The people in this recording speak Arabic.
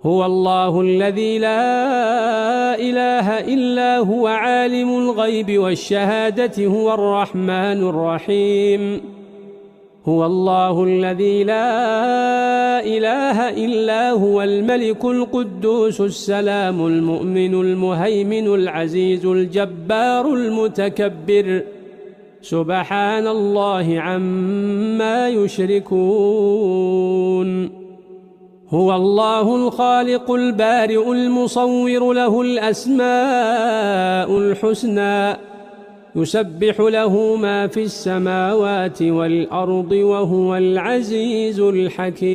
هو الله الذي لا إله إلا هو عالم الغيب والشهادة هو الرحمن الرحيم هو الله الذي لا إله إلا هو الملك القدوس السلام المؤمن المهيمن العزيز الجبار المتكبر سبحان الله عما يشركون هو الله الخالق البارئ المصور له الأسماء الحسنى يسبح له ما في السماوات والأرض وهو العزيز الحكيم